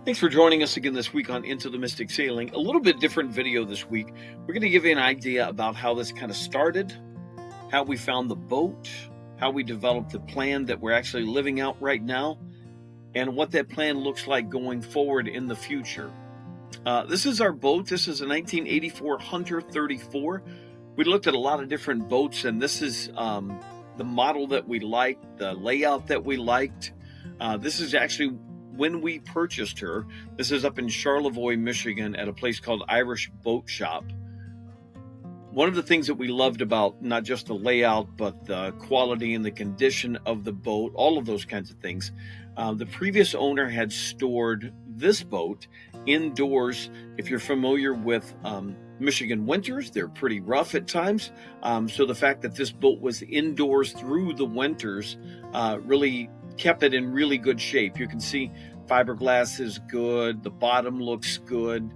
Thanks for joining us again this week on Into the Mystic Sailing. A little bit different video this week. We're going to give you an idea about how this kind of started, how we found the boat, how we developed the plan that we're actually living out right now, and what that plan looks like going forward in the future. This is our boat. This is a 1984 Hunter 34. We looked at a lot of different boats, and this is the model that we liked, the layout that we liked. This is actually when we purchased her. This is up in Charlevoix, Michigan, at a place called Irish Boat Shop. One of the things that we loved about not just the layout, but the quality and the condition of the boat, all of those kinds of things. The previous owner had stored this boat indoors. If you're familiar with Michigan winters, they're pretty rough at times. So the fact that this boat was indoors through the winters really kept it in really good shape. You can see fiberglass is good. The bottom looks good.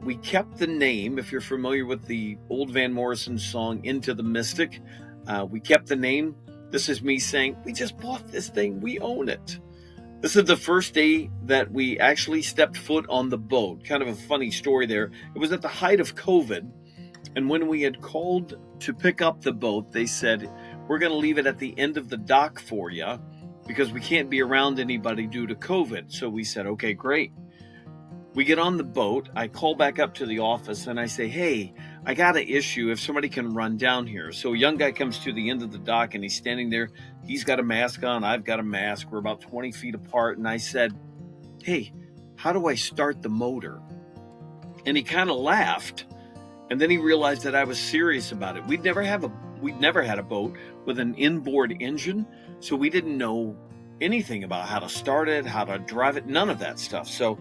We kept the name. If you're familiar with the old Van Morrison song, Into the Mystic, we kept the name. This is me saying, we just bought this thing. We own it. This is the first day that we actually stepped foot on the boat. Kind of a funny story there. It was at the height of COVID. And when we had called to pick up the boat, they said, we're going to leave it at the end of the dock for you, because we can't be around anybody due to COVID. So we said, okay, great. We get on the boat. I call back up to the office and I say, hey, I got an issue if somebody can run down here. So a young guy comes to the end of the dock and he's standing there. He's got a mask on. I've got a mask. We're about 20 feet apart. And I said, hey, how do I start the motor? And he kind of laughed. And then he realized that I was serious about it. We'd never had a boat with an inboard engine, so we didn't know anything about how to start it, how to drive it, none of that stuff. So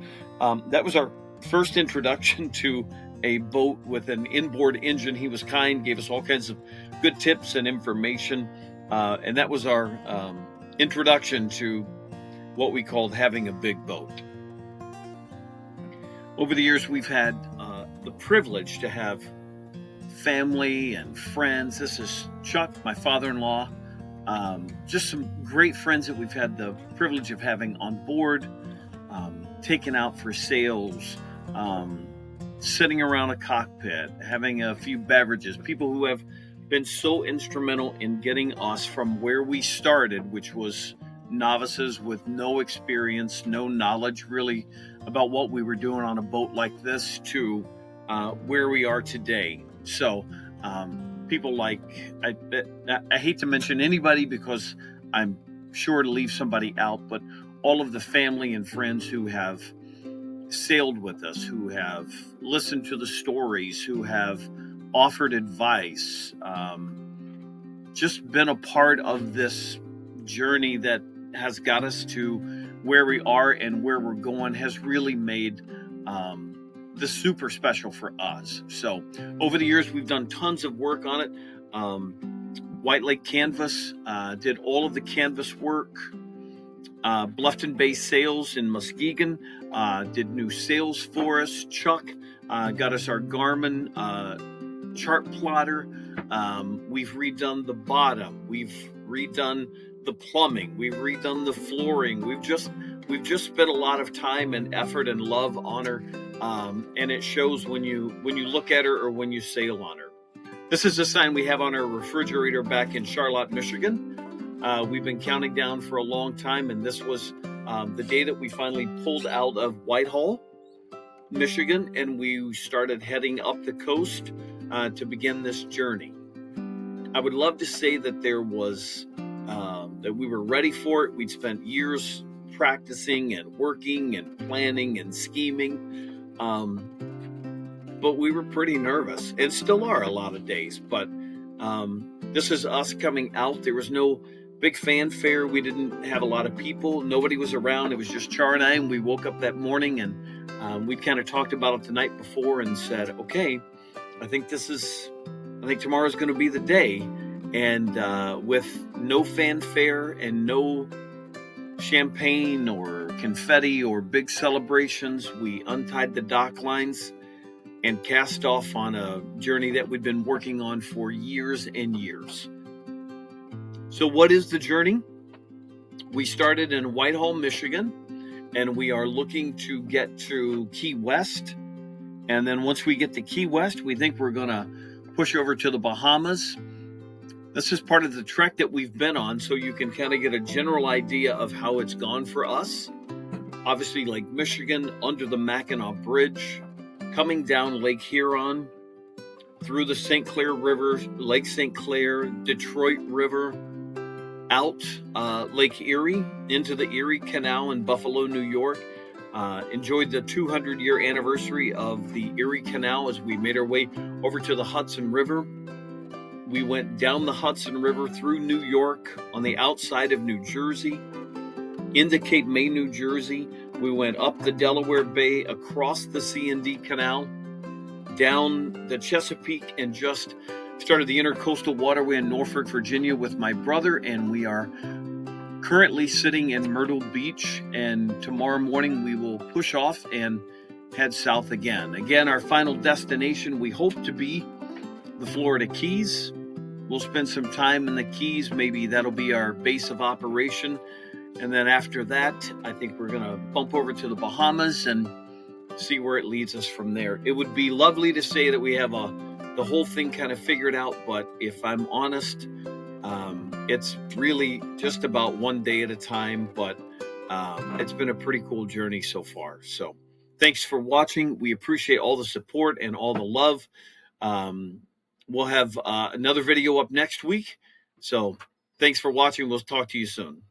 that was our first introduction to a boat with an inboard engine. He was kind, gave us all kinds of good tips and information, and that was our introduction to what we called having a big boat. Over the years, we've had the privilege to have family and friends. This is Chuck, my father-in-law. Just some great friends that we've had the privilege of having on board, taken out for sails, sitting around a cockpit, having a few beverages, people who have been so instrumental in getting us from where we started, which was novices with no experience, no knowledge really about what we were doing on a boat like this, to where we are today. So people like, I hate to mention anybody because I'm sure to leave somebody out, but all of the family and friends who have sailed with us, who have listened to the stories, who have offered advice, just been a part of this journey that has got us to where we are and where we're going, has really made this super special for us. So over the years, we've done tons of work on it. White Lake Canvas did all of the canvas work. Bluffton Bay Sails in Muskegon did new sails for us. Chuck got us our Garmin chart plotter. We've redone the bottom. We've redone the plumbing. We've redone the flooring. We've just spent a lot of time and effort and love on her, and it shows when you look at her or when you sail on her. This is a sign we have on our refrigerator back in Charlotte, Michigan. We've been counting down for a long time, and this was the day that we finally pulled out of Whitehall, Michigan, and we started heading up the coast to begin this journey. I would love to say that there was that we were ready for it. We'd spent years practicing and working and planning and scheming, but we were pretty nervous, and still are a lot of days. But this is us coming out. There was no big fanfare. We didn't have a lot of people. Nobody was around. It was just Char and I, and we woke up that morning, and we kind of talked about it the night before and said, okay, I think tomorrow's going to be the day. And with no fanfare and no champagne or confetti or big celebrations, we untied the dock lines and cast off on a journey that we've been working on for years and years. So what is the journey? We started in Whitehall, Michigan, and we are looking to get to Key West. And then once we get to Key West, we think we're going to push over to the Bahamas. This is part of the trek that we've been on, so you can kind of get a general idea of how it's gone for us. Obviously, Lake Michigan, under the Mackinac Bridge, coming down Lake Huron, through the St. Clair River, Lake St. Clair, Detroit River, out Lake Erie, into the Erie Canal in Buffalo, New York. Enjoyed the 200-year anniversary of the Erie Canal as we made our way over to the Hudson River. We went down the Hudson River through New York on the outside of New Jersey, into Cape May, New Jersey. We went up the Delaware Bay, across the C&D Canal, down the Chesapeake, and just started the Intercoastal Waterway in Norfolk, Virginia with my brother, and we are currently sitting in Myrtle Beach, and tomorrow morning we will push off and head south again. Again, our final destination, we hope to be the Florida Keys. We'll spend some time in the Keys. Maybe that'll be our base of operation. And then after that, I think we're going to bump over to the Bahamas and see where it leads us from there. It would be lovely to say that we have the whole thing kind of figured out, but if I'm honest, it's really just about one day at a time, but it's been a pretty cool journey so far. So thanks for watching. We appreciate all the support and all the love. We'll have another video up next week. So thanks for watching. We'll talk to you soon.